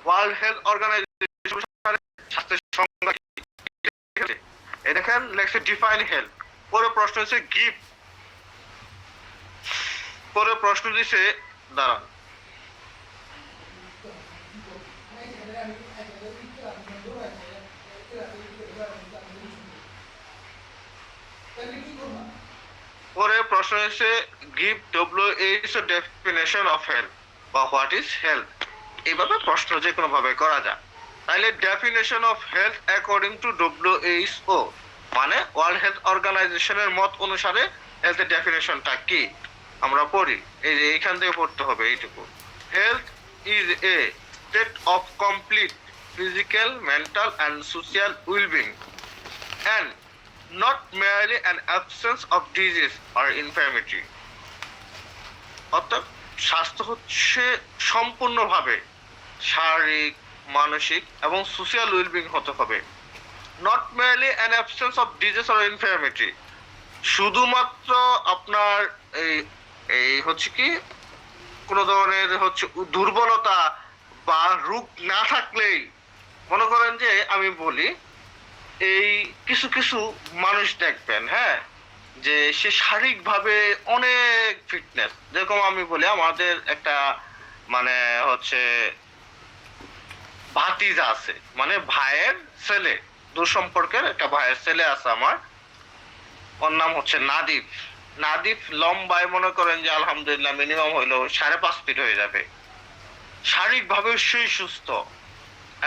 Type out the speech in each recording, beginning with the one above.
World health organisation স্বাস্থ্যের সংজ্ঞা কি? এই দেখেন লেখছে ডিফাইন হেলথ। পরে প্রশ্ন হচ্ছে গিভ, পরে প্রশ্ন দিছে দাঁড়ান, পরে প্রশ্ন হচ্ছে give WHO definition of health বা হোয়াট ইজ হেলথ। এইভাবে প্রশ্ন যে কোনো ভাবে করা যায়। তাহলে definition of health according to WHO মানে ওয়ার্ল্ড হেলথ অর্গানাইজেশনের মত অনুসারে হেলথের ডেফিনেশনটা কি আমরা পড়ি। এই যে এইখান থেকে পড়তে হবে এইটুকু। Health is a state of complete physical, mental and social wellbeing and not merely an absence of disease or infirmity। অর্থাৎ স্বাস্থ্য হচ্ছে সম্পূর্ণভাবে শারীরিক, মানসিক এবং সোশ্যাল ওয়েলবিং হতে হবে। Not merely an absence of disease or ইনফার্মিটি, শুধুমাত্র আপনার এই এই হচ্ছে কি কোনো ধরনের হচ্ছে দুর্বলতা বা রোগ না থাকলেই, মনে করেন যে আমি বলি এই কিছু কিছু মানুষ দেখবেন, হ্যাঁ, যে সে শারীরিকভাবে অনেক ফিটনেস। যেরকম আমি বলি আমাদের একটা মানে হচ্ছে ভাতিজা আছে, মানে ভাইয়ের ছেলে, দূর সম্পর্কের একটা ভাইয়ের ছেলে আছে আমার, ওর নাম হচ্ছে নাদিফ। নাদিফ লম্বায় মনে করেন যে আলহামদুলিল্লাহ মিনিমাম হইলো 5.5 ফিট হয়ে যাবে। শারীরিকভাবে সেই সুস্থ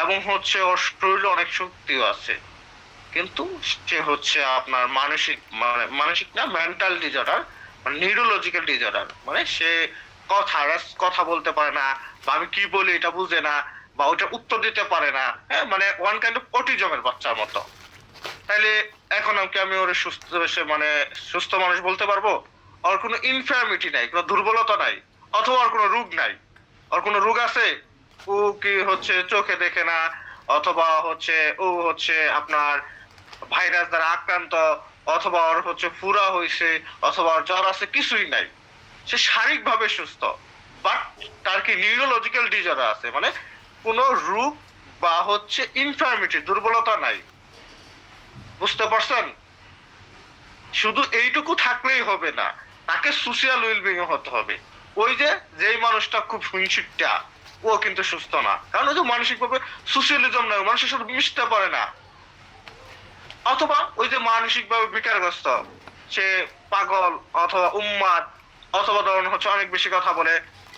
এবং হচ্ছে ওর শরীরে অনেক শক্তিও আছে, কিন্তু সে হচ্ছে আপনার মানসিক মানে মানসিক না মেন্টাল ডিজঅর্ডার, মানে নিউরোলজিক্যাল ডিজঅর্ডার, মানে সে কথা বলতে পারে না, বা আমি কি বলি এটা বুঝে না, বা ওটা উত্তর দিতে পারে না, হ্যাঁ, মানে ওয়ান কাইন্ড অফ অটিজমের বাচ্চার মতো। তাইলে এখন আমি ওর সুস্থ মানে সুস্থ মানুষ বলতে পারবো? ওর কোনো ইনফার্মিটি নাই, কোনো দুর্বলতা নাই, অথবা ওর কোনো রোগ নাই। ওর কোনো রোগ আছে? ও কি হচ্ছে চোখে দেখে না, অথবা হচ্ছে ও হচ্ছে আপনার ভাইরাস দ্বারা আক্রান্ত, অথবা ওর হচ্ছে ফুরা হয়েছে, অথবা ওর জ্বর আছে, কিছুই নাই। সে শারীরিক ভাবে সুস্থ, বাট তার কি নিউরোলজিক্যাল ডিজঅর্ডার আছে, মানে কোন রোগ বা হচ্ছে ইনফার্মিটি, দুর্বলতা নাই। বুঝতে পারছেন? শুধু এইটুকু থাকলেই হবে না, তাকে সোশ্যাল ওয়েলবিং হতে হবে। ওই যে যেই মানুষটা খুব হিংসিটা, ও কিন্তু সুস্থ না, কারণ ওই যে মানসিক ভাবে সোশ্যালিজম নাই, মানুষের সাথে মিশতে পারে না। অথবা ওই যে মানসিক ভাবে বিকারগ্রস্ত, সে পাগল অথবা উন্মাদ, অথবা ধরুন হচ্ছে অনেক বেশি কথা বলে,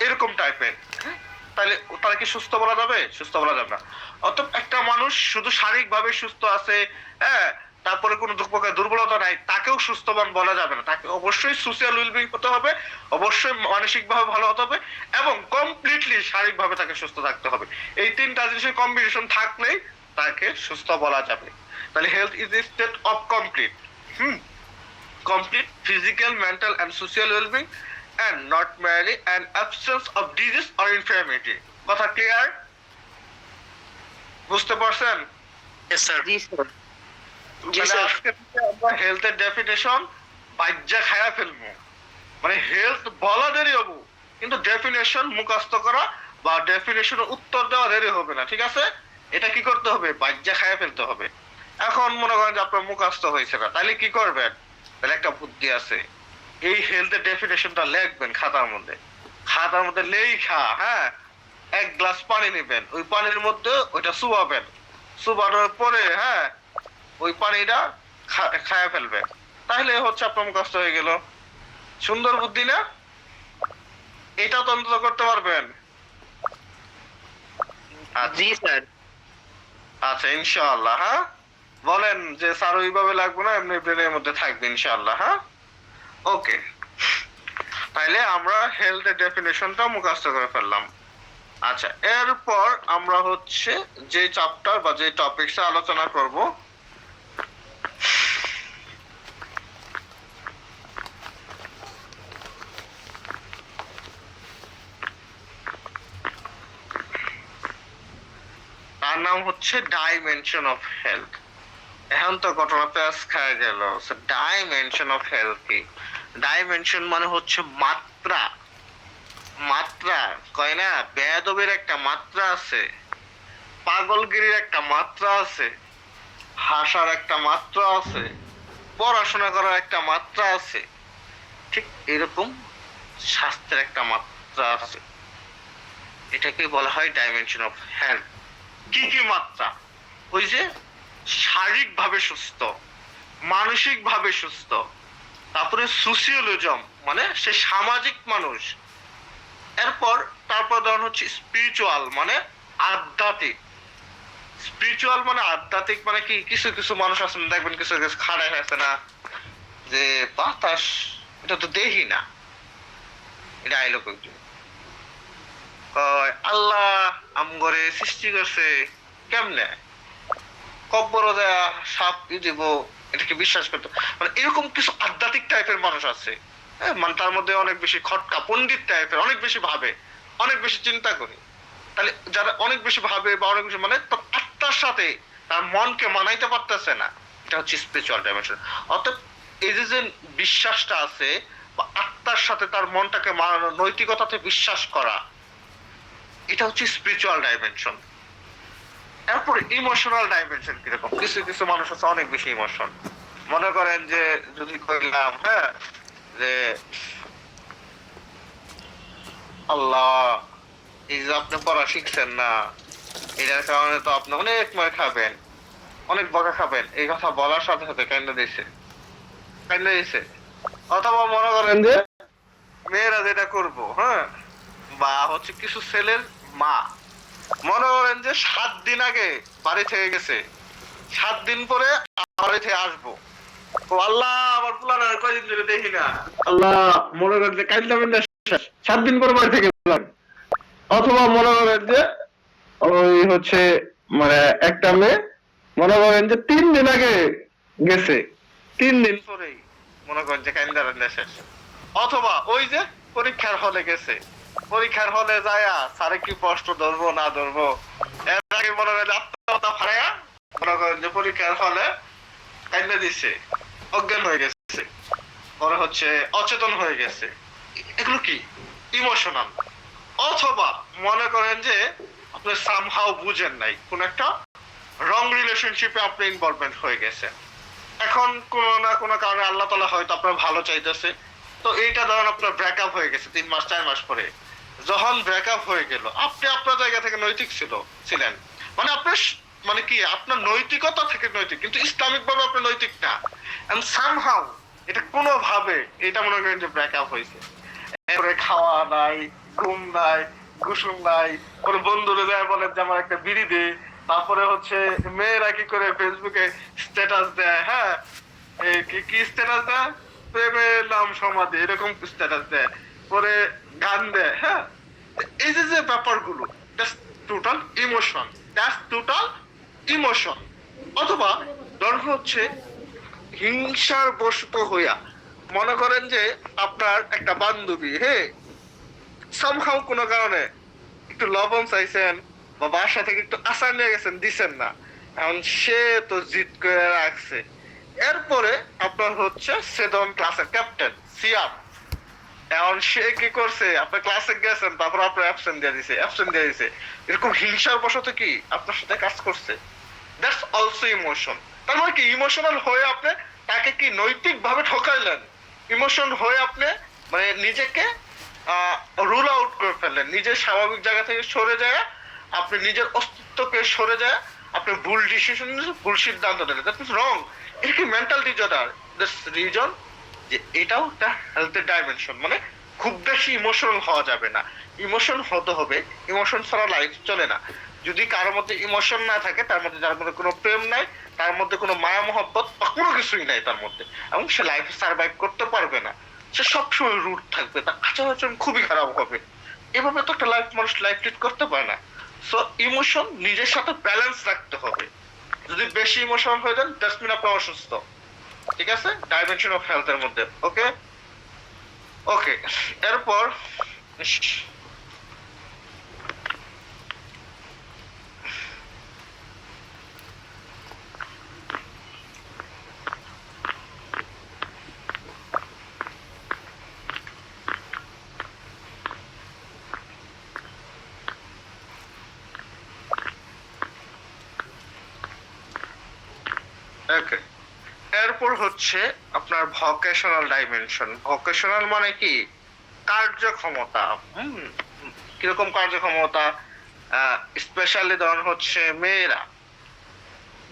এরকম টাইপের, তাহলে তারা কি সুস্থ বলা যাবে? সুস্থ বলা যাবে না। অতএব একটা মানুষ শুধু শারীরিক ভাবে সুস্থ আছে, হ্যাঁ, তারপরে কোনো দুর্বলতা নাই, তাকেও সুস্থবান বলা যাবে না। তাকে অবশ্যই সোশ্যাল ওয়েলবিং হতে হবে, অবশ্যই মানসিক ভাবে ভালো হতে হবে, এবং কমপ্লিটলি শারীরিক ভাবে তাকে সুস্থ থাকতে হবে। এই তিনটা জিনিসের কম্বিনেশন থাকলেই তাকে সুস্থ বলা যাবে। তাহলে health is a state of complete complete physical, mental and social well-being and not merely an absence of disease or infirmity। কথা ক্লিয়ার? বুঝতে পারছেন? Yes, sir. জি স্যার। জি তাহলে স্যার। আজকে আমরা হেলথের ডেফিনেশন বাজ্যা খায়া ফেলবো, মানে হেলথ বলা দেরি হবো, কিন্তু ডেফিনেশন মুখস্থ করা বা ডেফিনেশনের উত্তর দেওয়া দেরি হবে না, ঠিক আছে? এটা কি করতে হবে? বাজ্যা খায়া ফেলতে হবে। এখন মনে করেন যে আপনার মুখস্থ হয়েছে না, তাহলে কি করবেন? তাহলে একটা বুদ্ধি আছে, এই হেলথের ডেফিনেশনটা লিখবেন খাতার মধ্যে। খাতার মধ্যে লেখা, হ্যাঁ, 1 গ্লাস পানি নেবেন, ওই পানির মধ্যে ওইটা চুবাবেন, চুবানোর পরে হ্যাঁ ওই পানিটা খায়া ফেলবেন, তাহলে হচ্ছে আপনার মুখস্থ হয়ে গেল। সুন্দর বুদ্ধি না? এটাও তো অন্তত করতে পারবেন। জি স্যার। আচ্ছা ইনশাআল্লাহ। হ্যাঁ, বলেন যে স্যার ওইভাবে লাগবে না, এমনি ব্রেনের মধ্যে থাকবে ইনশাআল্লাহ। হ্যাঁ, ওকে। তাইলে আমরা হেলথের ডেফিনেশনটা মুখস্থ করে ফেললাম। আচ্ছা, এরপর আমরা হচ্ছে যে চ্যাপ্টার বা যে টপিকসে আলোচনা করব, তার নাম হচ্ছে ডাইমেনশন অফ হেলথ। এখন তো ঘটনা পেঁয়াজ খায় গেল। ডাইমেনশন অফ হেলথ কি? ডাইমেনশন মানে হচ্ছে মাত্রা। মাত্রা কয় না, বেয়াদবের একটা মাত্রা আছে, পাগলগিরির একটা মাত্রা আছে, হাসার একটা মাত্রা আছে, পড়াশোনা করার একটা মাত্রা আছে, ঠিক এরকম স্বাস্থ্যের একটা মাত্রা আছে। এটাকে বলা হয় ডাইমেনশন অফ হেলথ। কি কি মাত্রা? ওই যে শারীরিক ভাবে সুস্থ, মানসিক ভাবে সুস্থ, তারপরে সোশিওলজিজম মানে সে সামাজিক মানুষ, তারপর ধরুন হচ্ছে স্পিরিচুয়াল মানে আধ্যাত্মিক। স্পিরিচুয়াল মানে আধ্যাত্মিক মানে কি, কিছু কিছু মানুষ আছেন দেখবেন কিছু কিছু খাড়াই আছে না, যে বাতাস এটা তো দেখি না, এটা আইলো কই, আল্লাহ আমগরে সৃষ্টি করছে কেমনে, কব্বর দেয়া সাপ দিব, এটাকে বিশ্বাস করতে, মানে এরকম কিছু আধ্যাত্মিক টাইপের মানুষ আছে। হ্যাঁ, মানে তার মধ্যে অনেক বেশি খটকা পণ্ডিত টাইপের, অনেক বেশি ভাবে, অনেক বেশি চিন্তা করে। তাহলে যারা অনেক বেশি ভাবে বা অনেক বেশি মানে তার আত্মার সাথে তার মনকে মানাইতে পারতেছে না, এটা হচ্ছে স্পিরিচুয়াল ডাইমেনশন। অর্থাৎ এই যে বিশ্বাসটা আছে বা আত্মার সাথে তার মনটাকে মানানো, নৈতিকতাতে বিশ্বাস করা, এটা হচ্ছে স্পিরিচুয়াল ডাইমেনশন। এরপরে ইমোশনাল ডাইমেনশন কিরকম, কিছু কিছু মানুষ আছে অনেক বেশি ইমোশন। মনে করেন যে যদি কইলাম হ্যাঁ যে আল্লাহ এই যে আপনি পড়া শিখছেন না, এটার কারণে তো আপনি অনেক মার খাবেন, অনেক বকা খাবেন, এই কথা বলার সাথে সাথে কান্না দিছে। অথবা মনে করেন যে মেয়েরা যেটা করবো, হ্যাঁ, বা হচ্ছে কিছু ছেলের মা মনে করেন যে 7 দিন আগে বাড়ি থেকে গেছে, 7 দিন পরে বাড়ি থেকে আসবো, ও আল্লাহ আমার পুলার কয়দিন ধরে দেখি না, আল্লাহ মনে করেন যে কাইন্দাবেন 7 দিন পরে বাড়ি থেকে গেলাম। অথবা মনে করেন যে ওই হচ্ছে মানে একটা মেয়ে মনে করেন যে 3 দিন আগে গেছে, 3 দিন পরেই মনে করেন যে কাইন্দাবেন শেষ। অথবা ওই যে পরীক্ষার হলে গেছে, পরীক্ষার হলে যায়া স্যারে কি প্রশ্ন ধরবো না ধরবো, এর আগে মনে করেন আত্মহত্যা ফাড়াইয়া মনে করেন যে পরীক্ষার হলে কাইন্দা দিছে, অজ্ঞান হয়ে গেছে, পরে হচ্ছে অচেতন হয়ে গেছে। এগুলো কি ইমোশনাল। অথবা মনে করেন যে আপনি সামহাও বুঝেন নাই, কোন একটা রং রিলেশনশিপে আপনি ইনভলভমেন্ট হয়ে গেছে, এখন কোনো না কোনো কারণে আল্লাহ তাআলা হয়তো আপনার ভালো চাইতেছে, তো এইটা ধরেন আপনার ব্রেকআপ হয়ে গেছে 3 মাস 4 মাস পরে। যখন ব্রেকআপ হয়ে গেল আপনি আপনার জায়গা থেকে নৈতিক ছিলেন, মানে আপনার মানে কি আপনার নৈতিকতা থেকে নৈতিক, কিন্তু ইসলামিক ভাবে আপনি নৈতিক না, এন্ড সামহাউ এটা কোনো ভাবে এটা মনে করেন যে ব্রেকআপ হয়েছে, এরপরে খাওয়া নাই, ঘুম নাই, গোসল নাই, ওর বন্ধুরা যায় বলে যে আমার একটা বিড়ি দে, তারপরে হচ্ছে মেয়েরা কি করে ফেসবুকে স্ট্যাটাস দেয়, হ্যাঁ কি স্ট্যাটাস দেয়, প্রেমের নাম সমাধি এরকম স্ট্যাটাস দেয়, পরে গান দেয়, হ্যাঁ, এই যে ব্যাপারগুলো টোটাল ইমোশন। অথবা ধর্ম হচ্ছে হিংসার বশত হইয়া মনে করেন যে আপনার একটা বান্ধবী, হ্যাঁ, সামহাও কোনো কারণে একটু লবণ চাইছেন বা বাসা থেকে একটু আচার নিয়ে গেছেন, দিচ্ছেন না, এখন সে তো জিদ করে রাখছে, এরপরে আপনার হচ্ছে সেদন ক্লাসের ক্যাপ্টেন সিয়াম, এখন সে কি করছে, আপনার ক্লাসে গেছেন তারপর আপনার অ্যাবসেন্ট দিয়ে দিছে, এরকম হিংসার বশত কি আপনার সাথে কাজ করছে, দ্যাটস অলসো ইমোশন। তার মানে কি ইমোশনাল হয়ে আপনি তাকে কি নৈতিক ভাবে ঠকাইলেন, ইমোশন হয়ে আপনি মানে নিজেকে রুল আউট করে ফেললেন, নিজের স্বাভাবিক জায়গা থেকে সরে যায়, আপনি নিজের অস্তিত্বকে সরে যায়, আপনি ভুল ডিসিশন, ভুল সিদ্ধান্ত নিলেন, দ্যাট মিন্স রং। এটা কি মেন্টাল ডিসঅর্ডার, দ্যাটস রিজন যে এটাও একটা হেলথের ডাইমেনশন। মানে খুব বেশি ইমোশনাল হওয়া যাবে না, ইমোশন হতে হবে, ইমোশন ছাড়া লাইফ চলে না। যদি কারোর মধ্যে ইমোশন না থাকে, তার মধ্যে যার মধ্যে কোনো প্রেম নাই, তার মধ্যে কোনো মায়া মহব্বত বা কোনো কিছুই নাই তার মধ্যে, এবং সে লাইফে সার্ভাইভ করতে পারবে না, সে সবসময় রুট থাকবে, তার আচরণ আচরণ খুবই খারাপ হবে। এভাবে তো একটা মানুষ লাইফ লিড করতে পারে না। সো ইমোশন নিজের সাথে ব্যালেন্স রাখতে হবে, যদি বেশি ইমোশনাল হয়ে যান দ্যাটস মিন আপনি অসুস্থ। ঠিক আছে, ডাইমেনশন অফ হেলথ এর মধ্যে। ওকে ওকে, এরপর ওকে, এরপর হচ্ছে আপনার ভোকেশনাল ডাইমেনশন। ভোকেশনাল মানে কি? কার্যক্ষমতা। হুম, কিরকম কার্যক্ষমতা? স্পেশালি ধরুন হচ্ছে মেয়েরা,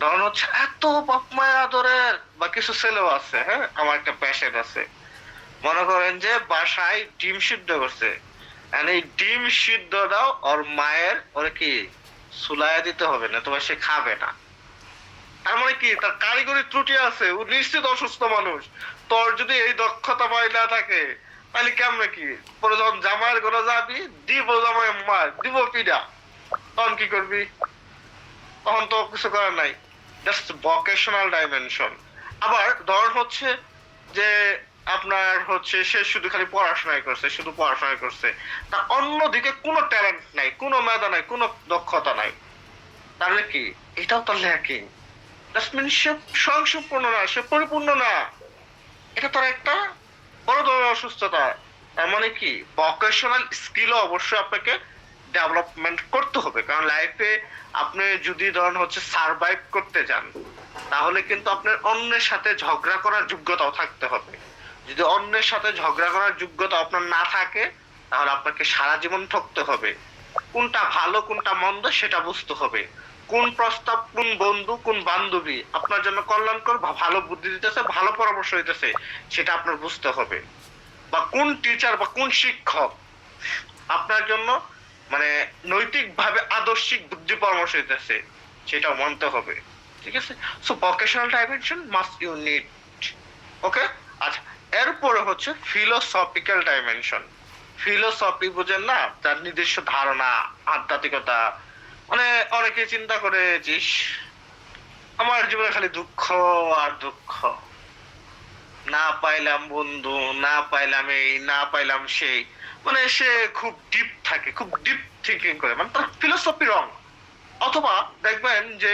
ধরুন হচ্ছে এত বাপ মায়ের আদরের, বা কিছু ছেলেও আছে, হ্যাঁ, আমার একটা পেশেন্ট আছে, মনে করেন যে বাসায় ডিম সিদ্ধ করছে, and এই ডিম সিদ্ধটাও ওর মায়ের ওর কি সুলাইয়া দিতে হবে, না তোমার সে খাবে না। তার মানে কি, তার কারিগরি ত্রুটি আছে, ও নিশ্চিত অসুস্থ মানুষ। তোর যদি এই দক্ষতা পাই না থাকে, তাহলে কেমনে কি, পরে যখন জামাইয়ের ঘরে যাবি, দিব জামাই মার, দিব পিডা, তখন কি করবি? তখন তো কিছু করার নাই। Just vocational dimension. আবার ধরুন হচ্ছে যে আপনার হচ্ছে সে শুধু খালি পড়াশোনাই করছে, শুধু পড়াশোনাই করছে, তার অন্যদিকে কোনো ট্যালেন্ট নাই, কোনো মেধা নাই, কোনো দক্ষতা নাই, তাহলে কি এটাও তো ল্যাকিং। দ্যাটস মিন সে স্বয়ংসম্পূর্ণ না, সে পরিপূর্ণ না। এটা তার একটা বড় ধরনের অসুস্থতা। তার মানে কি, ভোকেশনাল স্কিলও অবশ্যই আপনাকে ডেভেলপমেন্ট করতে হবে, কারণ লাইফে আপনি যদি ধরেন হচ্ছে সার্ভাইভ করতে যান, তাহলে কিন্তু আপনার অন্যের সাথে ঝগড়া করার যোগ্যতাও থাকতে হবে। যদি অন্যের সাথে ঝগড়া করার যোগ্যতা আপনার না থাকে, তাহলে আপনাকে সারা জীবন ঠকতে হবে। কোনটা ভালো কোনটা মন্দ সেটা বুঝতে হবে। কোন প্রস্তাব, কোন বন্ধু, কোন বান্ধবী আপনার জন্য কল্যাণকর বা ভালো বুদ্ধি দিতেছে, ভালো পরামর্শ দিতেছে, সেটা আপনার বুঝতে হবে। বা কোন টিচার বা কোন শিক্ষক আপনার জন্য মানে নৈতিকভাবে আদর্শিক বুদ্ধি পরামর্শ দিতেছে, সেটাও মানতে হবে। ঠিক আছে? So vocational dimension must you need. Okay, আচ্ছা, এরপরে হচ্ছে ফিলোসফিক্যাল ডাইমেনশন। ফিলোসফি বুঝেন না, তার নিজস্ব ধারণা, আধ্যাত্মিকতা। মানে অনেকে চিন্তা করে যে ইস, আমার জীবনে খালি দুঃখ আর দুঃখ, না পাইলাম বন্ধু, না পাইলাম এই, না পাইলাম সেই। মানে সে খুব ডিপ থাকে, খুব ডিপ থিঙ্কিং করে, মানে তার ফিলোসফি রং। অথবা দেখবেন যে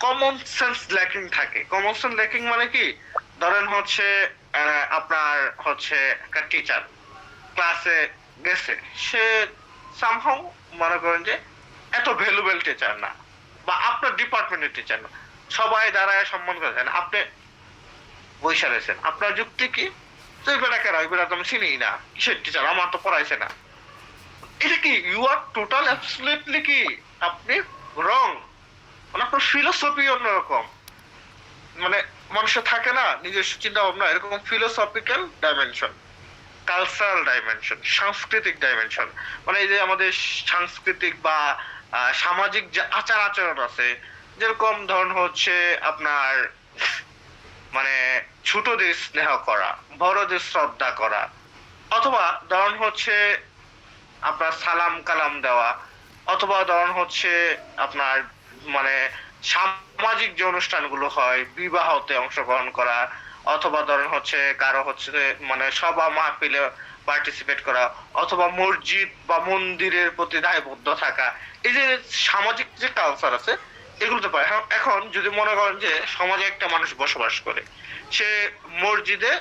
কমন সেন্স ল্যাকিং থাকে। কমন সেন্স ল্যাকিং মানে কি, ধরেন হচ্ছে আপনার হচ্ছে একটা টিচার ক্লাসে গেছে, সে সামহাউ মনে করেন যে এত ভ্যালুয়েবল টিচার না, বা আপনার ডিপার্টমেন্টের টিচার না, সবাই দাঁড়ায় সম্মান করেছেন, আপনি বইসা রয়েছেন, আপনার যুক্তি কি? তো এই বেটা কেন, এই বেটা তো আমি চিনি না, কিসের টিচার, আমার তো পড়াইছে না। এটা কি, ইউ আর টোটাল অ্যাবসলিউটলি কি আপনি রং। মানে আপনার ফিলোসফি অন্যরকম। মানে মানুষের থাকে না নিজস্ব চিন্তা ভাবনা, এরকম ফিলোসফিক্যাল ডাইমেনশন। কালচারাল ডাইমেনশন, সাংস্কৃতিক ডাইমেনশন, মানে এই যে আমাদের সাংস্কৃতিক বা সামাজিক যে আচার আচরণ আছে, যেরকম ধরুন হচ্ছে আপনার মানে ছোটদের স্নেহ করা, বড়দের শ্রদ্ধা করা, অথবা ধরুন হচ্ছে আপনার সালাম কালাম দেওয়া, অথবা ধরুন হচ্ছে আপনার মানে সামাজিক যে অনুষ্ঠানগুলো হয়, বিবাহতে অংশগ্রহণ করা, অথবা ধরুন হচ্ছে কারো হচ্ছে মানে সভা মাহফিলে পার্টিসিপেট করা, অথবা মসজিদ বা মন্দিরের প্রতি দায়বদ্ধ থাকা। এই যে সামাজিক যে কালচার আছে, এগুলোতে পারে। এখন যদি মনে করেন যে সমাজে একটা মানুষ বসবাস করে, সে মসজিদে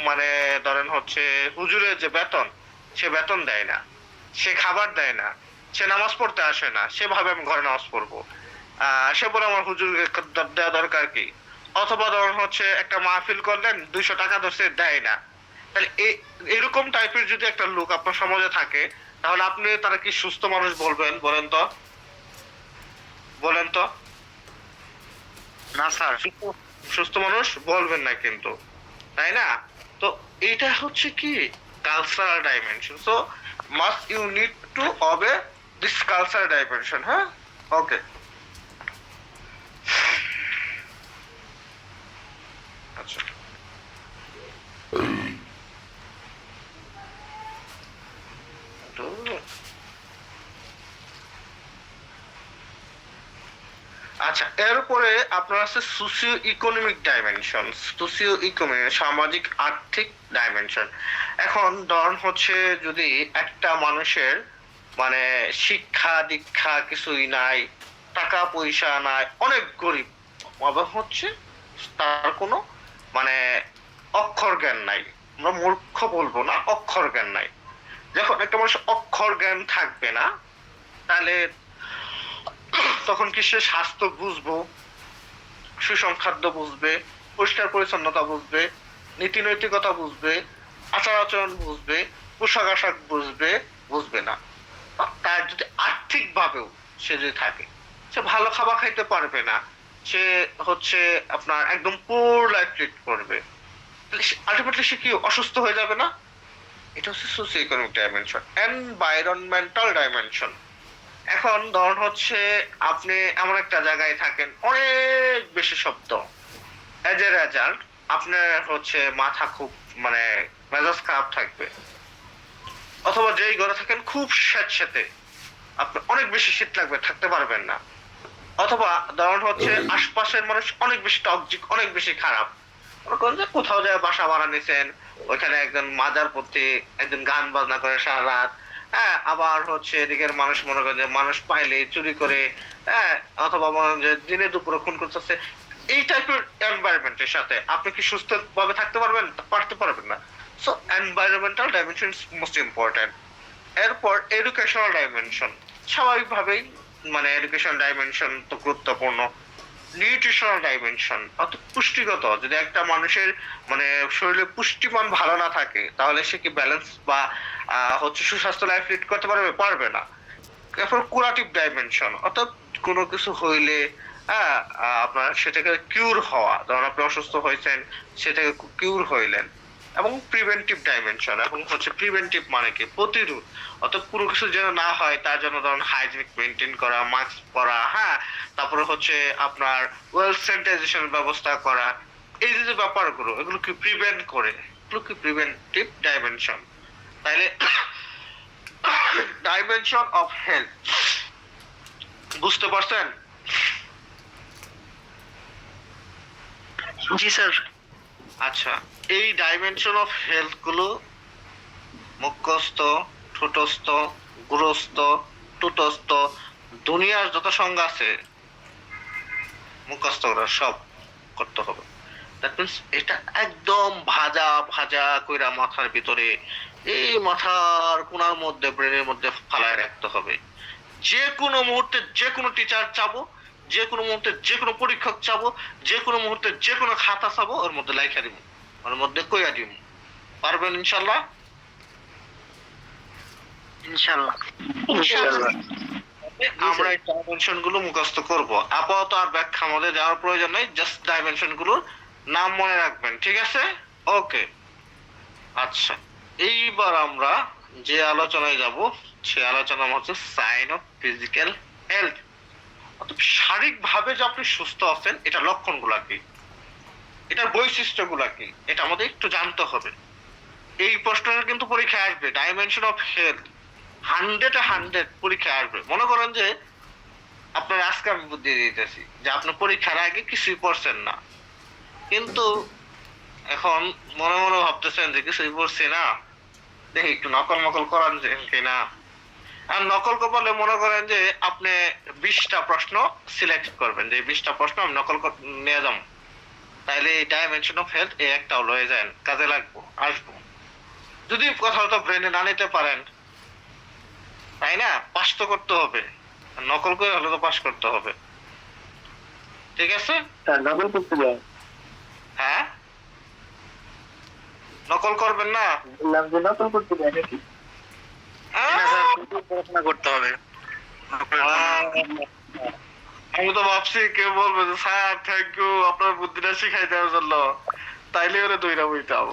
মানে ধরেন হচ্ছে হুজুরের যে বেতন, সে বেতন দেয় না, সে খাবার দেয় না, সে নামাজ পড়তে আসে না, সে ভাবে আমি ঘরে নামাজ পড়বো, সে বলে আমার হুজুর দেওয়া দরকার কি। অথবা ধরুন হচ্ছে একটা মাহফিল করলেন, 200 টাকা ধরছে, দেয় না। তাহলে এরকম টাইপের যদি একটা লোক আপনার সমাজে থাকে, তাহলে আপনি তারা কি সুস্থ মানুষ বলবেন? বলেন তো, বলেন তো। না স্যার। সুস্থ মানুষ বলবেন না কিন্তু, তাই না? তো এটা হচ্ছে কি cultural dimension. So must you need to obey this cultural dimension. হ্যাঁ, ওকে, আচ্ছা। তো আচ্ছা, এরপরে আপনার আছে socio economic dimension. Socio economic, সামাজিক আর্থিক ডাইমেনশন। এখন ধরুন হচ্ছে যদি একটা মানুষের মানে শিক্ষা দীক্ষা কিছুই নাই, টাকা পয়সা নাই, অনেক গরিব, আবার হচ্ছে তার কোনো মানে অক্ষর জ্ঞান নাই, আমরা মূর্খ বলবো না, অক্ষর জ্ঞান নাই। যখন একটা মানুষ অক্ষর জ্ঞান থাকবে না, তাহলে তখন কি সে স্বাস্থ্য বুঝবো, সুষম খাদ্য বুঝবে, পরিষ্কার পরিচ্ছন্নতা বুঝবে, নীতি নৈতিকতা বুঝবে, আচার আচরণ বুঝবে, পোশাক আশাক বুঝবে, বুঝবে না। তার যদি আর্থিক ভাবেও সে যদি থাকে, সে ভালো খাবার খাইতে পারবে না, সে হচ্ছে আপনার একদম পুর লাইফ লিড করবে, আলটিমেটলি সে কি অসুস্থ হয়ে যাবে না? এটা হচ্ছে socio economic dimension, environmental dimension. এখন ধরুন হচ্ছে আপনি এমন একটা জায়গায় থাকেন, অনেক বেশি শব্দ, এজ এ রেজাল্ট আপনার হচ্ছে মাথা খুব মানে মেজাজ খারাপ থাকবে। অথবা যেই ঘরে থাকেন খুব স্যাঁতসেঁতে, আপনার অনেক বেশি শীত লাগবে, থাকতে পারবেন না। অথবা ধরুন হচ্ছে আশপাশের মানুষ অনেক বেশি টক্সিক, অনেক বেশি খারাপ। মনে করেন যে কোথাও যায় বাসা ভাড়া নিছেন, ওইখানে একজন মাজার প্রতি একজন গান বাজনা করে সারা রাত, হ্যাঁ, আবার হচ্ছে এদিকের মানুষ মনে করেন যে মানুষ পাইলে চুরি করে, হ্যাঁ, অথবা মনে করেন যে দিনে দুপুরে খুন করতেছে। এই টাইপের এনভায়রনমেন্টের সাথে আপনি কি সুস্থ ভাবে থাকতে পারবেন? পারতে পারবেন না। So environmental dimension is most important. এরপর এডুকেশনাল ডাইমেনশন, স্বাভাবিকভাবেই মানে এডুকেশন ডাইমেনশন তো গুরুত্বপূর্ণ। নিউট্রিশনাল ডাইমেনশন অর্থাৎ পুষ্টিগত, যদি একটা মানুষের মানে শরীরে পুষ্টিমান ভালো না থাকে তাহলে সে কি ব্যালেন্স বা হচ্ছে সুস্বাস্থ্য লাইফ লিড করতে পারবে? পারবে না। এরপর কুরাটিভ ডাইমেনশন অর্থাৎ কোনো কিছু হইলে, হ্যাঁ, আপনার সেটাকে কিউর হওয়া, ধরুন আপনি অসুস্থ হয়েছেন, সেটাকে কিউর হইলেন। এবং প্রিভেন্টিভ ডাইমেনশন, এবং হচ্ছে প্রিভেন্টিভ মানে কি প্রতিরোধ, অর্থাৎ কোনো কিছু যেন না হয় তার জন্য ধরুন হাইজিনিক মেনটেন করা, মাস্ক পরা, হ্যাঁ, তারপরে হচ্ছে আপনার ওয়েল স্যানিটাইজেশনের ব্যবস্থা করা। এই যে ব্যাপারগুলো, এগুলো কি প্রিভেন্ট করে, এগুলো কি প্রিভেন্টিভ ডাইমেনশন। তাইলে ডাইমেনশন অফ হেলথ বুঝতে পারছেন? জি স্যার। আচ্ছা, এই ডাইমেনশন অফ হেলথ গুলো মুখস্থ, ঠোঁটস্থ, গুরস্থ, টুটস্থ, দুনিয়ার যত সংজ্ঞা আছে মুখস্থ করা সব করতে হবে। দ্যাট মিনস এটা একদম ভাজা ভাজা কইরা মাথার ভিতরে, এই মাথার কোণার মধ্যে, ব্রেনের মধ্যে ফালায় রাখতে হবে। যে কোনো মুহূর্তে যে কোনো টিচার চাবো, যে কোনো মুহূর্তে যে কোনো পরীক্ষক চাবো, যে কোনো মুহূর্তে যে কোনো খাতা চাবো, ওর মধ্যে লাইখা দিব, ওর মধ্যে কইয়া দিব। পারবেন ইনশাল্লাহ? ইনশাআল্লাহ। ইনশাআল্লাহ। আমরা এই ডাইমেনশন গুলো মুখস্থ করব। আপাতত আর ব্যাখ্যা আমাদের যাওয়ার প্রয়োজন নেই, জাস্ট ডাইমেনশন গুলোর নাম মনে রাখবেন, ঠিক আছে? ওকে, আচ্ছা, এইবার আমরা যে আলোচনায় যাব সে আলোচনা হচ্ছে সাইন অফ ফিজিক্যাল হেলথ, অর্থাৎ শারীরিক ভাবে যে আপনি সুস্থ আছেন এটা লক্ষণগুলা কি, এটার বৈশিষ্ট্যগুলা কি, এটা আমাদের একটু জানতে হবে। এই প্রশ্নটা কিন্তু পরীক্ষায় আসবে, ডাইমেনশন অফ হেলথ 100 পরীক্ষায় আসবে। মনে করেন যে আপনার আজকে আমি বুদ্ধি দিতেছি যে আপনি পরীক্ষার আগে কিছুই পড়ছেন না, কিন্তু এখন মনে মনে ভাবতেছেন যে কিছুই পড়ছি না, দেখি একটু নকল মকল করান কিনা। আর নকল করলে মনে করেন যে আপনি 20টা প্রশ্ন সিলেক্ট করবেন, যে 20টা প্রশ্ন আমি নকল নিয়ে যাবো, তাইলে এই ডাইমেনশন অফ হেলথ এই একটাও লয়ে যায়, কাজে লাগবো, আসবো। যদি কথাটা ব্রেনে না নিতে পারেন, তাই না, পাস তো করতে হবে, নকল করে হলে তো পাস করতে হবে, ঠিক আছে? স্যার নকল করতে যায়, হ্যাঁ, নকল করবেন না? বললাম যে নকল করতে যায় নাকি? পড়াশোনা করতে হবে। আমি তো ভাবছি কেউ বলবে যে স্যার থ্যাংক ইউ আপনার বুদ্ধিটা শিখাই দেওয়ার জন্য, তাইলে ওরা দইরা বইতাম,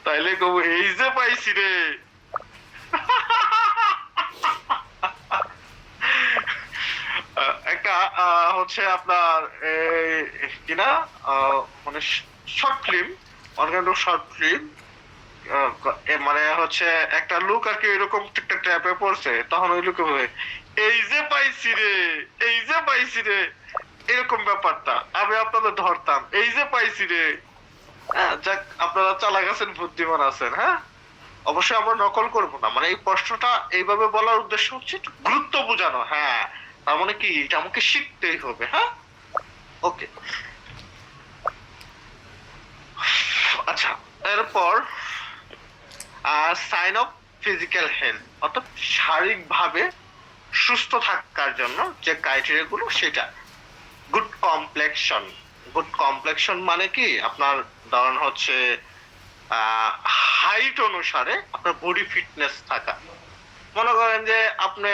তাইলে কব এই যে পাইছি রে। একটা হচ্ছে আপনার কিনা মানে short film, organo short film, মানে হচ্ছে একটা লোক আর কি এরকম একটা ট্র্যাপে পড়ছে, তখন ওই লোকে বলে এই যে পাইছি রে, এই যে পাইছি রে, এরকম ব্যাপারটা আমি আপনাদের ধরতাম, এই যে পাইছি রে। যাক, আপনারা চালাক আছেন, বুদ্ধিমান আছেন, হ্যাঁ, অবশ্যই আমরা নকল করবো না। মানে এই প্রশ্নটা এইভাবে বলার উদ্দেশ্য হচ্ছে গুরুত্ব বোঝানো, হ্যাঁ, তার মানে কি এটা আমাকে শিখতেই হবে, হ্যাঁ, ওকে। আচ্ছা, এরপর সাইন অফ ফিজিক্যাল হেলথ, অর্থাৎ শারীরিক ভাবে সুস্থ থাকার জন্য যে ক্রাইটেরিয়া গুলো সেটা। Good complexion. গুড কমপ্লেকশন মানে কি, আপনার ধরেন হচ্ছে হাইট অনুসারে আপনার বডি ফিটনেস থাকা। মনে করেন যে আপনি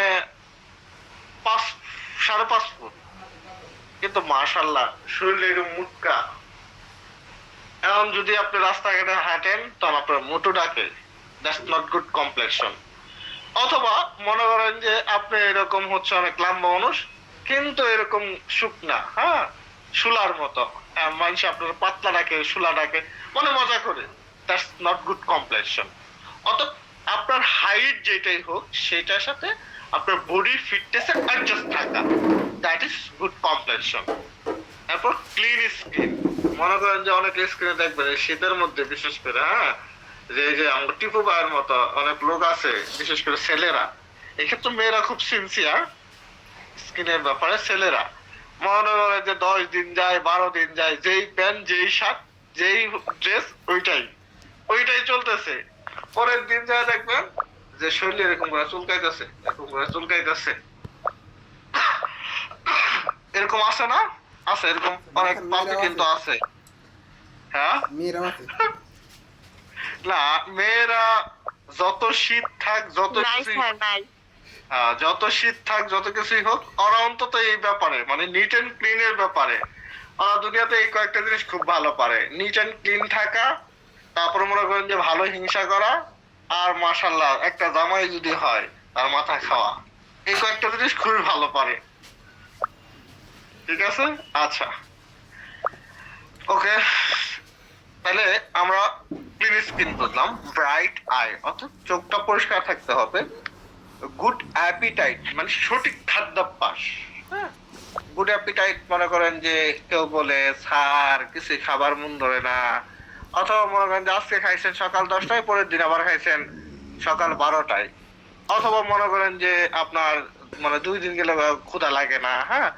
5.5 ফুট, কিন্তু মাশাল্লাহ শরীরে এরকম মুটকা। এখন যদি আপনি রাস্তাঘাটে হাঁটেন তখন আপনার মোটু ডাকে, দ্যাটস নট গুড কমপ্লেকশন। অথবা মনে করেন যে আপনি এরকম হচ্ছে অনেক লম্বা মানুষ, কিন্তু এরকম শুকনা, হ্যাঁ, শুলার মতো, মানুষ আপনার পাতলা ডাকে, শুলা ডাকে, মানে মজা করে, দ্যাটস নট গুড কমপ্লেকশন। অত আপনার হাইট যেটাই হোক সেটার সাথে আপনার বডি ফিটনেসের অ্যাডজাস্ট থাকা, দ্যাট ইজ গুড কমপ্লেকশন। তারপর ক্লিন স্কিন। মনে করেন যে অনেক স্কিনে দেখবেন এই শীতের মধ্যে বিশেষ করে, হ্যাঁ, যে এই যে আমরা টিপু ভাইয়ের মতো অনেক লোক আছে, বিশেষ করে ছেলেরা, এক্ষেত্রে মেয়েরা খুব সিনসিয়ার স্কিনের ব্যাপারে। ছেলেরা মনে করে যে 10 দিন যায়, 12 দিন যায়, যেই প্যান্ট, যেই শার্ট, যেই ড্রেস, ওইটাই ওইটাই চলতেছে। পরের দিন যায় দেখবেন যে শরীরে এরকম করে চুলকাইতেছে, এরকম করে চুলকাইতেছে। এরকম আছে না? আছে, এরকম অনেক পাপি কিন্তু আছে। হ্যাঁ, মেয়েরাও আছে। না, মেয়েরা যত শীত থাক, যত নাই কিছুই, স্যার নাই। যত শীত থাক, যত কিছুই হোক, ওরা অন্তত এই ব্যাপারে মানে নিট এন্ড ক্লিন এর ব্যাপারে ওরা দুনিয়াতে এই কয়েকটা জিনিস খুব ভালো পারে। নিট এন্ড ক্লিন থাকা, তারপর মনে করেন যে ভালো হিংসা করা, আর মাশাল্লাহ একটা জামাই যদি হয় তার মাথা খাওয়া। এই কয়েকটা জিনিস খুবই ভালো পারে। ঠিক আছে, আচ্ছা, ওকে। তাহলে আমরা ক্লিন স্কিন বুঝলাম, ব্রাইট আই অর্থাৎ চোখটা পরিষ্কার থাকতে হবে, গুড অ্যাপিটাইট মানে সঠিক খাদ্যাভ্যাস। হ্যাঁ, গুড অ্যাপিটাইট মনে করেন যে কেউ বলে স্যার কিছু খাবার মন ধরে না, অথবা মনে করেন যে আজকে খাইছেন সকাল 10টায়, পরের দিন আবার খাইছেন সকাল 12টায়, অথবা মনে করেন যে আপনার মানে 2 দিন গেলে ক্ষুধা লাগে না, হ্যাঁ,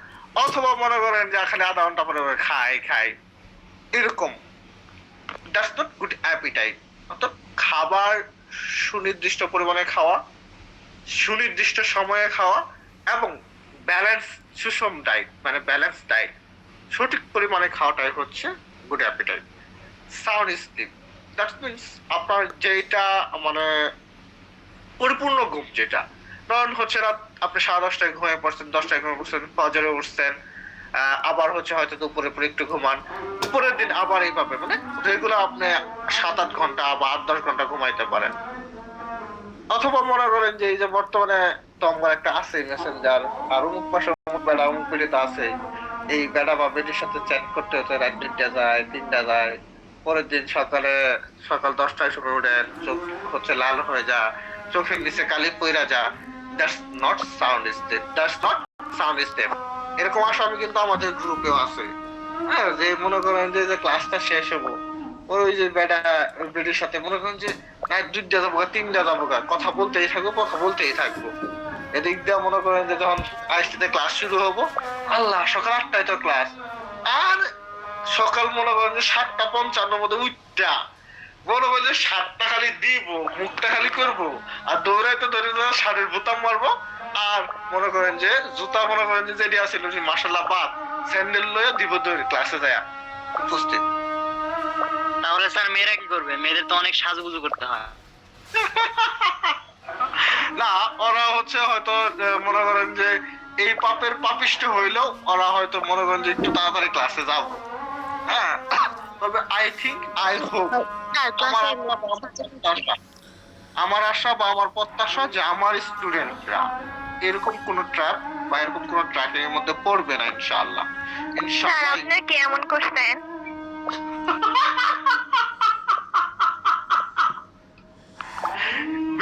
অথবা মনে করেন যে খালি আধা ঘন্টা পরে খাই খাই, এরকম। That's not good appetite. অর্থাৎ খাবার সুনির্দিষ্ট পরিমাণে খাওয়া, সুনির্দিষ্ট সময়ে খাওয়া, এবং ব্যালেন্স, সুষম ডায়েট মানে ব্যালেন্স ডায়েট, সঠিক পরিমাণে খাওয়াটাই হচ্ছে good appetite. Sound sleep, that means আপনার যেটা মানে পরিপূর্ণ ঘুম, যেটা কারণ হচ্ছে রাত আপনি 10:30টায় ঘুমিয়ে পড়ছেন, 10টায় ঘুমিয়ে পড়ছেন, ফজরে উঠছেন, আবার হচ্ছে হয়তো দুপুরে পরে একটু ঘুমান, পরের দিন আবার এইভাবে মানে রেগুলার আপনি 7-8 ঘন্টা বা 8-10 ঘন্টা ঘুমাইতে পারেন। অথবা মনে করেন যে এই যে বর্তমানে তো আমার একটা আছে মেসেঞ্জার, আর অমুক পাশে অমুক বেড়া অমুক বেড়িতে আছে, এই বেড়া বা বেটির সাথে চ্যাট করতে হতে রাত 2টা যায়, 3টা যায়, পরের দিন সকাল 10টায় সময় উঠে চোখ হচ্ছে লাল হয়ে যা, চোখের নিচে কালি পইরা যা, that's not sound step, that's not sound step. এরকম আসামি কিন্তু আমাদের গ্রুপেও আছে। হ্যাঁ, যে মনে করেন যে ক্লাসটা শেষ হবো, ওই যে বেটির সাথে মনে করেন যে রাত 2টা যাবো, 3টা যাবো, কথা বলতেই থাকবো, কথা বলতেই থাকবো। এদিক দিয়ে মনে করেন যে যখন আইসিতে ক্লাস শুরু হবো, আল্লাহ সকাল 8টায় তো ক্লাস, আর সকাল মনে করেন যে 7:55 মধ্যে উঠটা মনে করেন যে 7টা খালি দিব, মুখটা খালি করবো, আর দৌড়াইতে ধরে শাড়ির বোতাম মারবো, আর মনে করেন যে জুতা মনে করেন যে যেটি আছিল মাশাল্লাহ বাদ, স্যান্ডেল লয়ে দিব দৌড়ে ক্লাসে যায় উপস্থিত। তাহলে স্যার মেয়েরা কি করবে? মেয়েদের তো অনেক সাজুগুজু করতে হয়। না, ওরা হচ্ছে হয়তো মনে করেন যে এই পাপের পাপিষ্ট হইলেও ওরা হয়তো মনে করেন যে একটু তাড়াতাড়ি ক্লাসে যাব। হ্যাঁ, তবে আই হোপ আমার আশা বা আমার প্রত্যাশা যে আমার স্টুডেন্টরা এরকম কোন ট্র্যাপ বা এরকম কোন ট্র্যাকিং এর মধ্যে পড়বে না, ইনশাআল্লাহ। স্যার ইনশাআল্লাহ। আপনি কেমন করছেন?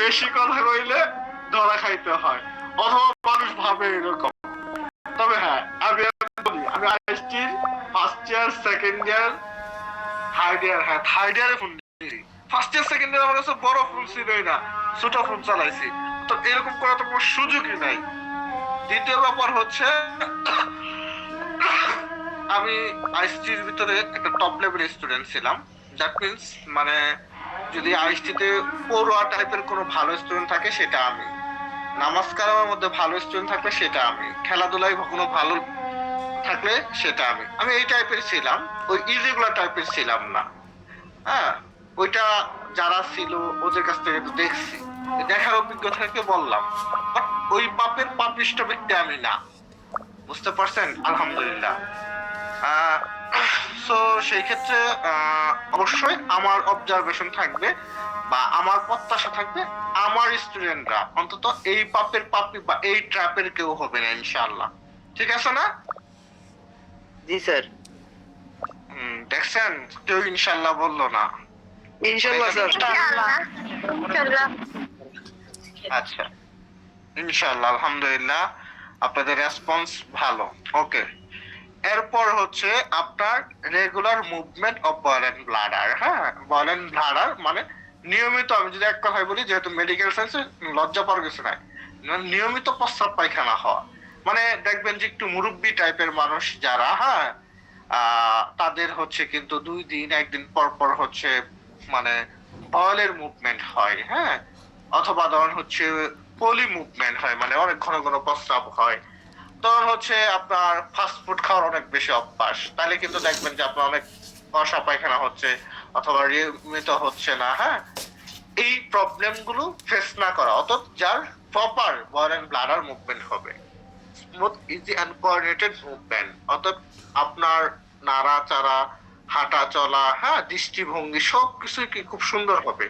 বেশি কথা কইলে ধরা খাইতে হয়, অথবা মানুষ ভাবে এরকম। তবে হ্যাঁ, আমি আইএসটির first year, second year, third year, হ্যাঁ থার্ড ইয়ারে ফোন দিয়েছি। ফার্স্ট ইয়ার সেকেন্ড ইয়ার আমার কাছে বড় ফোন ছিলই না, ছোট ফোন চালাইছি, তো এরকম করার তো কোনো সুযোগই নাই। দ্বিতীয় ব্যাপার হচ্ছে আমি আইএসটির ভিতরে একটা টপ লেভেল স্টুডেন্ট ছিলাম। দ্যাট মিনস মানে যদি আইএসটিতে পড়ুয়া টাইপের কোনো ভালো স্টুডেন্ট থাকে সেটা আমি, নামাজ কালামের মধ্যে ভালো স্টুডেন্ট থাকলে সেটা আমি, খেলাধুলায় কোনো ভালো থাকলে সেটা আমি এই টাইপের ছিলাম, ওই ইজিগুলা টাইপের ছিলাম না। হ্যাঁ, ওইটা যারা ছিল ওদের কাছ থেকে একটু দেখছি, দেখার অভিজ্ঞতা থেকে বললাম। বাট ওই পাপের পাপিষ্ট ব্যক্তি আমি না, বুঝতে পারছেন? আলহামদুলিল্লাহ। সো সেই ক্ষেত্রে অবশ্যই আমার অবজারভেশন থাকবে বা আমার প্রত্যাশা থাকবে আমার স্টুডেন্টরা অন্তত এই পাপের পাপি বা এই ট্র্যাপের কেউ হবে না ইনশাআল্লাহ। ঠিক আছে না? জি স্যার। দেখছেন কেউ ইনশাআল্লাহ বললো না। ইনশাআল্লাহ স্যার। আচ্ছা, ইনশাআল্লাহ, আলহামদুলিল্লাহ, আপনাদের রেসপন্স ভালো। ওকে, এরপর হচ্ছে আপনার regular movement of bowel and bladder. হ্যাঁ, বয়েল এন্ড ব্লাডার মানে নিয়মিত, আমি যদি এক কথায় বলি, যেহেতু মেডিকেল সায়েন্সে লজ্জা পাওয়ার কিছু নাই, নিয়মিত প্রস্রাব পায়খানা হওয়া। মানে দেখবেন যে একটু মুরব্বি টাইপের মানুষ যারা, হ্যাঁ, তাদের হচ্ছে কিন্তু 2 দিন 1 দিন পর পর হচ্ছে মানে বয়েলের মুভমেন্ট হয়। হ্যাঁ, অথবা ধরুন হচ্ছে পলি মুভমেন্ট হয়, মানে অনেক ঘন ঘন প্রস্রাব হয়। তখন হচ্ছে আপনার ফাস্ট ফুড খাওয়ার অনেক বেশি অভ্যাস, তাহলে কিন্তু দেখবেন যে আপনার অনেক বসা পায়খানা হচ্ছে অথবা নিয়মিত হচ্ছে না। হ্যাঁ, এই প্রবলেম গুলো ফেস না করা, অর্থাৎ যার proper bowel and bladder movement হবে, smooth easy and coordinated movement, অর্থাৎ আপনার নাড়াচাড়া, হাঁটা চলা, হ্যাঁ, দৃষ্টিভঙ্গি সবকিছুই কি খুব সুন্দর হবে।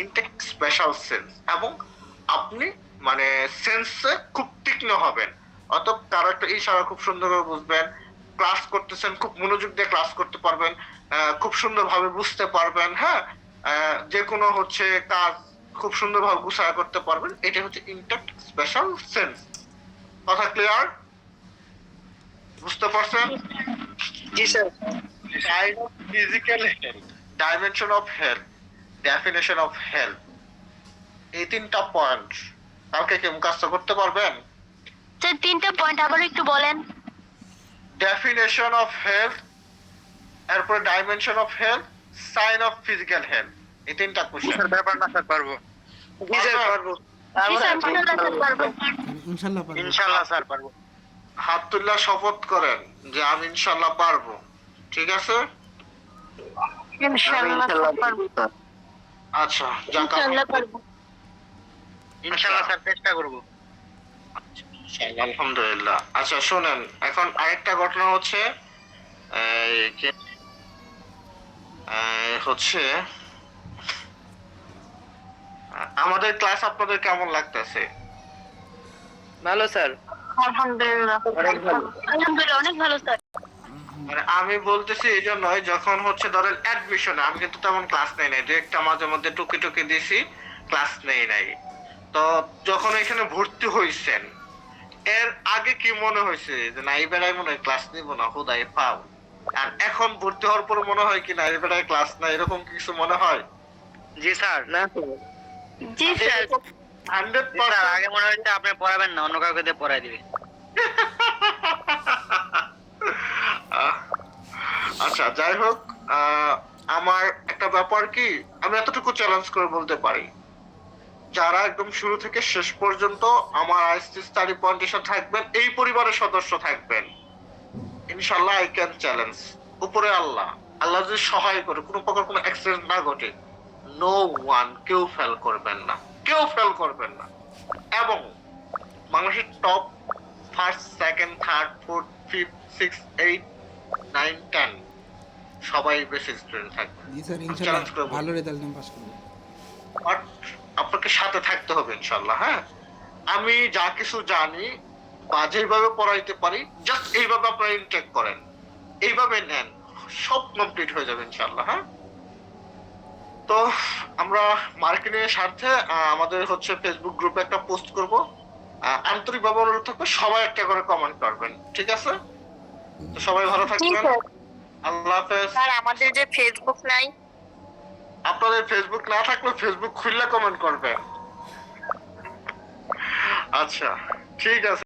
ইনটেক স্পেশাল সেন্স, এবং আপনি মানে সেন্সে খুব তীক্ষ্ণ হবেন, অর্থাৎ কারো একটা ইশারা খুব সুন্দর করে বুঝবেন, ক্লাস করতেছেন খুব মনোযোগ দিয়ে ক্লাস করতে পারবেন, খুব সুন্দরভাবে বুঝতে পারবেন। হ্যাঁ, যে কোনো হচ্ছে কাজ খুব সুন্দরভাবে গুছায় করতে পারবেন। এটা হচ্ছে ইনটেক্ট স্পেশাল সেন্স। কথা ক্লিয়ার? বুঝতে পারছেন? জি sir. Kind of physical health, dimension of health, definition of health, এই 3টা পয়েন্ট কালকে কি মুখস্থ করতে পারবেন? স্যার 3টা পয়েন্ট আবার একটু বলেন। ডেফিনেশন অফ হেলথ, এরপর dimension of health, sign of physical health, এই 3টা কোশ্চেন। স্যার ব্যাপার না স্যার, পারবো। জি স্যার পারবো। জি স্যার, ইনশাআল্লাহ পারবো। ইনশাল্লাহ পারবো। ইনশাআল্লাহ স্যার পারবো। হাত তুল্লা শপথ করেন যে আমি ইনশাআল্লাহ পারবো। ঠিক আছে? ইনশাআল্লাহ পারবো। আচ্ছা, যাক, ইনশাআল্লাহ পারবো। ইনশাআল্লাহ স্যার চেষ্টা করব। আলহামদুলিল্লাহ। আচ্ছা শোনেন, এখন আরেকটা ঘটনা হচ্ছে হচ্ছে আমাদের ক্লাস আপনাদের কেমন লাগতেছে? ভালো স্যার। আলহামদুলিল্লাহ আলহামদুলিল্লাহ, অনেক ভালো স্যার। মানে আমি বলতেছি এই জন্যই, যখন হচ্ছে ধরেন অ্যাডমিশনে আমি কিন্তু তেমন ক্লাস নেই নাই, দু একটা মাঝে মধ্যে টুকি টুকি দিছি, ক্লাস নেই নাই। তো যখন এখানে ভর্তি হইছেন, এর আগে কি মনে হয়েছে যে না এই বেলায় মনে হয় ক্লাস নিব না, হুদাই পাও? আর এখন ভর্তি হওয়ার পর মনে হয় কি না এই বেলায় ক্লাস না, এরকম কিছু মনে হয়? জি স্যার। না জি স্যার। 100% আগে মনে হচ্ছে আপনি পড়াবেন না, অন্য কাউকে দিয়ে পড়াই দিবে। আচ্ছা, যাই হোক, আমার একটা ব্যাপার কি, আমি এতটুকু চ্যালেঞ্জ করে বলতে পারি, যারা একদম শুরু থেকে শেষ পর্যন্ত আমার আইসটি স্টাডি পয়েন্টের সাথে থাকবেন, এই পরিবারের সদস্য থাকবেন, ইনশাআল্লাহ আই ক্যান চ্যালেঞ্জ, উপরে আল্লাহ আল্লাহ যদি সহায় করে কোনো প্রকার কোনো অ্যাক্সিডেন্ট না ঘটে, নো ওয়ান, কেউ ফেল করবেন না, কেউ ফেল করবেন না। এবং বাংলাদেশের top first, second, third, fourth, fifth, six, 8, 9, 10 সবাই বেশি স্টুডেন্ট থাকবে। জি স্যার, চ্যালেঞ্জ ইনশাল্লাহ করে বলবো। ভালো রেজাল্ট নিয়ে পাস করবো। বাট আপনাকে সাথে থাকতে হবে ইনশাআল্লাহ। হ্যাঁ, আমি যা কিছু জানি বা যেভাবে পড়াইতে পারি, জাস্ট এইভাবে আপনারা ইনটেক করেন, এইভাবে নেন, সব কমপ্লিট হয়ে যাবে ইনশাআল্লাহ। হ্যাঁ, তো আমরা মার্কেটিংয়ের স্বার্থে আমাদের হচ্ছে ফেসবুক গ্রুপে একটা পোস্ট করব, আন্তরিকভাবে অনুরোধ থাকবে সবাই একটা করে কমেন্ট করবেন। ঠিক আছে? তো সবাই ভালো জি থাকবেন। স্যার। আল্লাহ হাফেজ। স্যার আমাদের যে ফেসবুক নাই, আপনাদের ফেসবুক না থাকলে ফেসবুক খুললে কমেন্ট করবেন। আচ্ছা, ঠিক আছে।